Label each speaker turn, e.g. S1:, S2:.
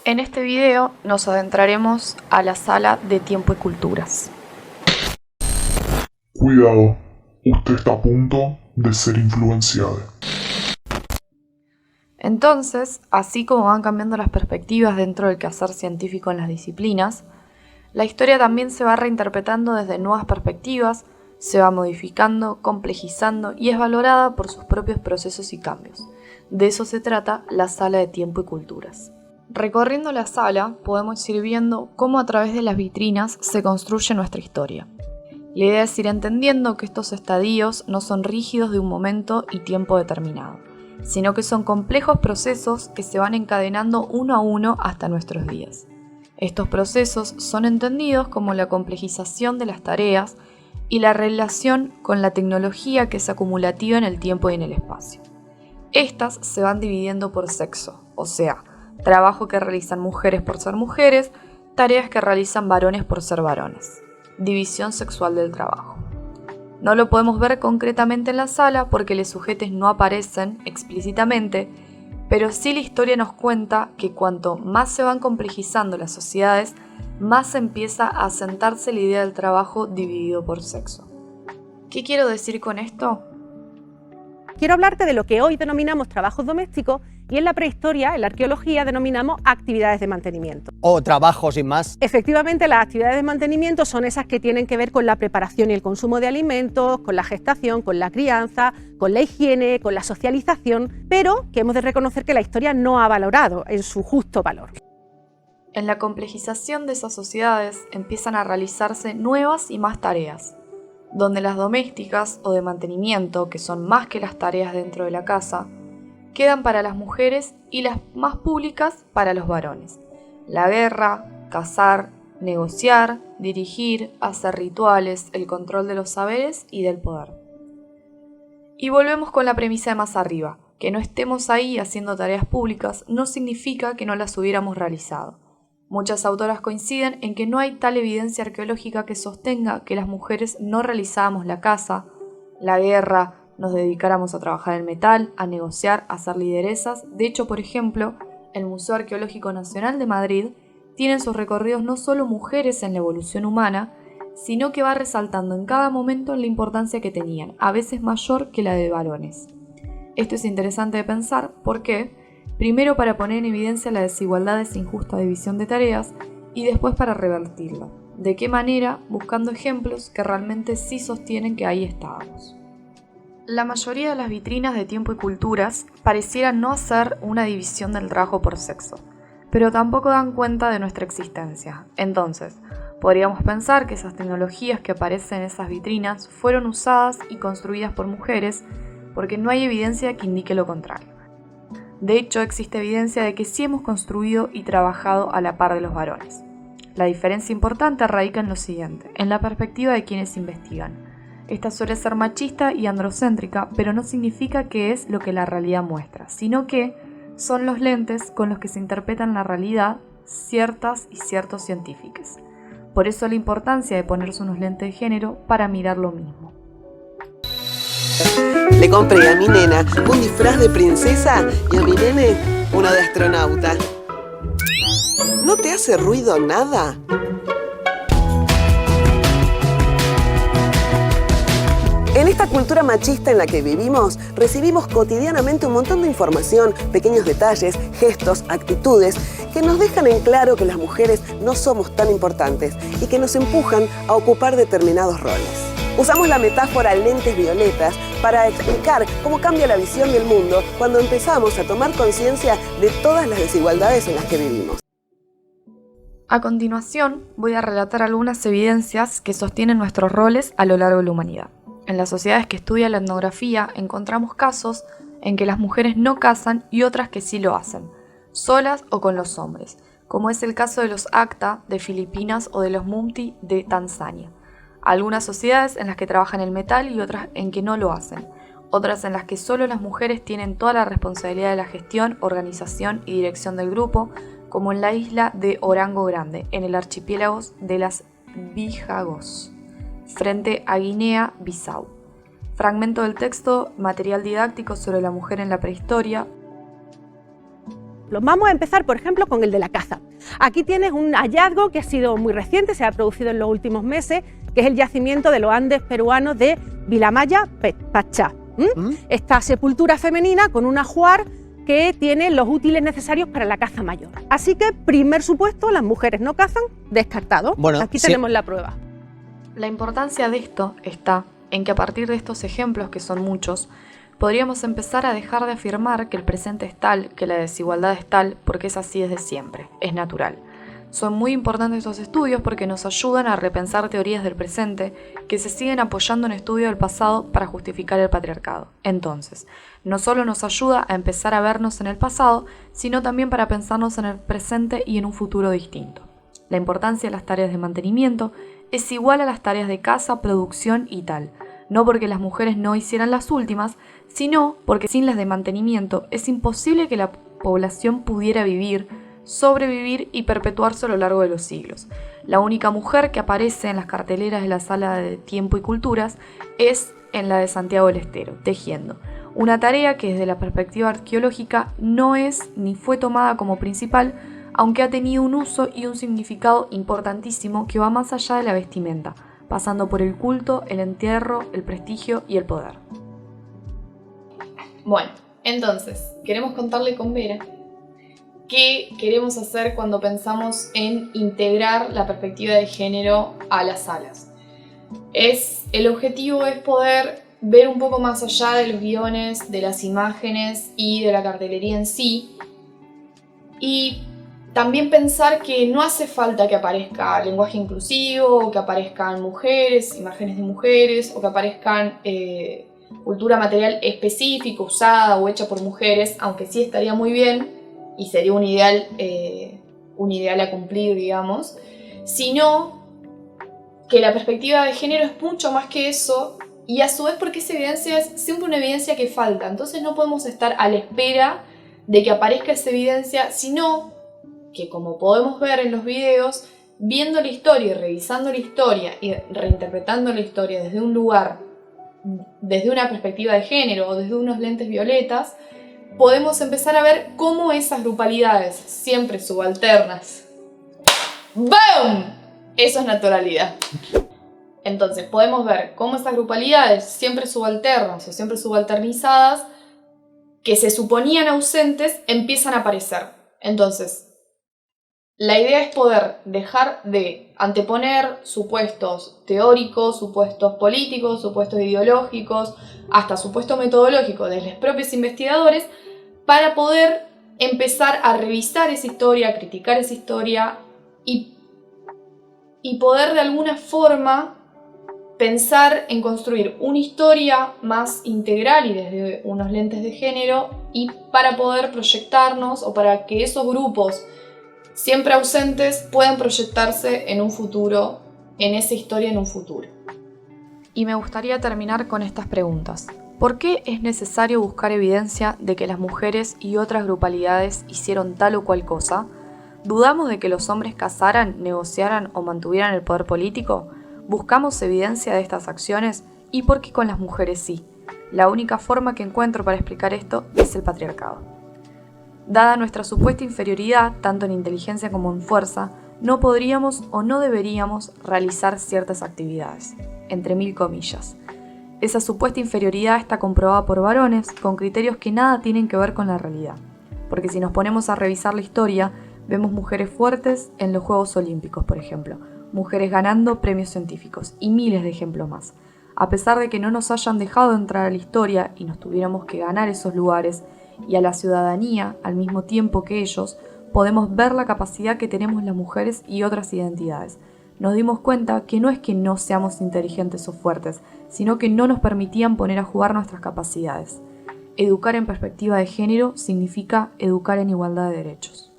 S1: En este video nos adentraremos a la sala de tiempo y culturas.
S2: Cuidado, usted está a punto de ser influenciado.
S1: Entonces, así como van cambiando las perspectivas dentro del quehacer científico en las disciplinas, la historia también se va reinterpretando desde nuevas perspectivas, se va modificando, complejizando y es valorada por sus propios procesos y cambios. De eso se trata la sala de tiempo y culturas. Recorriendo la sala podemos ir viendo cómo a través de las vitrinas se construye nuestra historia. La idea es ir entendiendo que estos estadios no son rígidos de un momento y tiempo determinado, sino que son complejos procesos que se van encadenando uno a uno hasta nuestros días. Estos procesos son entendidos como la complejización de las tareas y la relación con la tecnología que es acumulativa en el tiempo y en el espacio. Estas se van dividiendo por sexo, o sea, trabajo que realizan mujeres por ser mujeres, tareas que realizan varones por ser varones. División sexual del trabajo. No lo podemos ver concretamente en la sala porque los sujetos no aparecen explícitamente, pero sí la historia nos cuenta que cuanto más se van complejizando las sociedades, más empieza a asentarse la idea del trabajo dividido por sexo. ¿Qué quiero decir con esto?
S3: Quiero hablarte de lo que hoy denominamos trabajos domésticos y en la prehistoria, en la arqueología, denominamos actividades de mantenimiento.
S4: O trabajos sin más.
S3: Efectivamente, las actividades de mantenimiento son esas que tienen que ver con la preparación y el consumo de alimentos, con la gestación, con la crianza, con la higiene, con la socialización, pero que hemos de reconocer que la historia no ha valorado en su justo valor.
S1: En la complejización de esas sociedades empiezan a realizarse nuevas y más tareas, donde las domésticas o de mantenimiento, que son más que las tareas dentro de la casa, quedan para las mujeres y las más públicas para los varones. La guerra, cazar, negociar, dirigir, hacer rituales, el control de los saberes y del poder. Y volvemos con la premisa de más arriba, que no estemos ahí haciendo tareas públicas no significa que no las hubiéramos realizado. Muchas autoras coinciden en que no hay tal evidencia arqueológica que sostenga que las mujeres no realizábamos la caza, la guerra, nos dedicáramos a trabajar el metal, a negociar, a ser lideresas. De hecho, por ejemplo, el Museo Arqueológico Nacional de Madrid tiene en sus recorridos no solo mujeres en la evolución humana, sino que va resaltando en cada momento la importancia que tenían, a veces mayor que la de varones. Esto es interesante de pensar porque, primero para poner en evidencia la desigualdad de esa injusta división de tareas y después para revertirla. ¿De qué manera? Buscando ejemplos que realmente sí sostienen que ahí estábamos. La mayoría de las vitrinas de tiempo y culturas parecieran no hacer una división del trabajo por sexo, pero tampoco dan cuenta de nuestra existencia. Entonces, podríamos pensar que esas tecnologías que aparecen en esas vitrinas fueron usadas y construidas por mujeres porque no hay evidencia que indique lo contrario. De hecho, existe evidencia de que sí hemos construido y trabajado a la par de los varones. La diferencia importante radica en lo siguiente, en la perspectiva de quienes investigan. Esta suele ser machista y androcéntrica, pero no significa que es lo que la realidad muestra, sino que son los lentes con los que se interpretan la realidad ciertas y ciertos científicos. Por eso la importancia de ponerse unos lentes de género para mirar lo mismo.
S5: Le compré a mi nena un disfraz de princesa y a mi nene uno de astronauta. ¿No te hace ruido nada? En esta cultura machista en la que vivimos, recibimos cotidianamente un montón de información, pequeños detalles, gestos, actitudes, que nos dejan en claro que las mujeres no somos tan importantes y que nos empujan a ocupar determinados roles. Usamos la metáfora lentes violetas para explicar cómo cambia la visión del mundo cuando empezamos a tomar conciencia de todas las desigualdades en las que vivimos.
S1: A continuación, voy a relatar algunas evidencias que sostienen nuestros roles a lo largo de la humanidad. En las sociedades que estudian la etnografía encontramos casos en que las mujeres no cazan y otras que sí lo hacen, solas o con los hombres, como es el caso de los Acta de Filipinas o de los Mumti de Tanzania. Algunas sociedades en las que trabajan el metal y otras en que no lo hacen, otras en las que solo las mujeres tienen toda la responsabilidad de la gestión, organización y dirección del grupo, como en la isla de Orango Grande, en el archipiélago de las Bijagos, frente a Guinea-Bissau. Fragmento del texto, material didáctico sobre la mujer en la prehistoria.
S3: ejemplos. Vamos a empezar, por ejemplo, con el de la caza. Aquí tienes un hallazgo que ha sido muy reciente, se ha producido en los últimos meses, que es el yacimiento de los Andes peruanos de Vilamaya Pachá. Esta sepultura femenina con un ajuar que tiene los útiles necesarios para la caza mayor. Así que, primer supuesto, las mujeres no cazan, descartado.
S4: Bueno,
S3: aquí
S4: sí.
S3: tenemos la prueba.
S1: La importancia de esto está en que a partir de estos ejemplos, que son muchos, podríamos empezar a dejar de afirmar que el presente es tal, que la desigualdad es tal, porque es así desde siempre, es natural. Son muy importantes estos estudios porque nos ayudan a repensar teorías del presente que se siguen apoyando en estudios del pasado para justificar el patriarcado. Entonces, no solo nos ayuda a empezar a vernos en el pasado, sino también para pensarnos en el presente y en un futuro distinto. La importancia de las tareas de mantenimiento es igual a las tareas de caza, producción y tal. No porque las mujeres no hicieran las últimas, sino porque sin las de mantenimiento es imposible que la población pudiera vivir, sobrevivir y perpetuarse a lo largo de los siglos. La única mujer que aparece en las carteleras de la Sala de Tiempo y Culturas es en la de Santiago del Estero, tejiendo. Una tarea que desde la perspectiva arqueológica no es ni fue tomada como principal, aunque ha tenido un uso y un significado importantísimo que va más allá de la vestimenta, pasando por el culto, el entierro, el prestigio y el poder.
S6: Bueno, entonces, queremos contarle con Vera qué queremos hacer cuando pensamos en integrar la perspectiva de género a las salas. El objetivo es poder ver un poco más allá de los guiones, de las imágenes y de la cartelería en sí, y también pensar que no hace falta que aparezca lenguaje inclusivo, o que aparezcan mujeres, imágenes de mujeres, o que aparezcan cultura material específica, usada o hecha por mujeres, aunque sí estaría muy bien y sería un ideal a cumplir, digamos, sino que la perspectiva de género es mucho más que eso, y a su vez porque esa evidencia es siempre una evidencia que falta. Entonces no podemos estar a la espera de que aparezca esa evidencia, sino que, como podemos ver en los videos, viendo la historia y revisando la historia y reinterpretando la historia desde un lugar, desde una perspectiva de género o desde unos lentes violetas, podemos empezar a ver cómo esas grupalidades, siempre subalternas, ¡boom!, eso es naturalidad. Entonces podemos ver cómo esas grupalidades, siempre subalternas o siempre subalternizadas, que se suponían ausentes, empiezan a aparecer. Entonces, la idea es poder dejar de anteponer supuestos teóricos, supuestos políticos, supuestos ideológicos, hasta supuestos metodológicos de los propios investigadores, para poder empezar a revisar esa historia, a criticar esa historia y poder de alguna forma pensar en construir una historia más integral y desde unos lentes de género, y para poder proyectarnos, o para que esos grupos siempre ausentes puedan proyectarse en un futuro, en esa historia en un futuro.
S1: Y me gustaría terminar con estas preguntas. ¿Por qué es necesario buscar evidencia de que las mujeres y otras grupalidades hicieron tal o cual cosa? ¿Dudamos de que los hombres cazaran, negociaran o mantuvieran el poder político? ¿Buscamos evidencia de estas acciones? ¿Y por qué con las mujeres sí? La única forma que encuentro para explicar esto es el patriarcado. Dada nuestra supuesta inferioridad, tanto en inteligencia como en fuerza, no podríamos o no deberíamos realizar ciertas actividades, entre mil comillas. Esa supuesta inferioridad está comprobada por varones con criterios que nada tienen que ver con la realidad. Porque si nos ponemos a revisar la historia, vemos mujeres fuertes en los Juegos Olímpicos, por ejemplo, mujeres ganando premios científicos y miles de ejemplos más. A pesar de que no nos hayan dejado entrar a la historia y nos tuviéramos que ganar esos lugares, y a la ciudadanía al mismo tiempo que ellos, podemos ver la capacidad que tenemos las mujeres y otras identidades. Nos dimos cuenta que no es que no seamos inteligentes o fuertes, sino que no nos permitían poner a jugar nuestras capacidades. Educar en perspectiva de género significa educar en igualdad de derechos.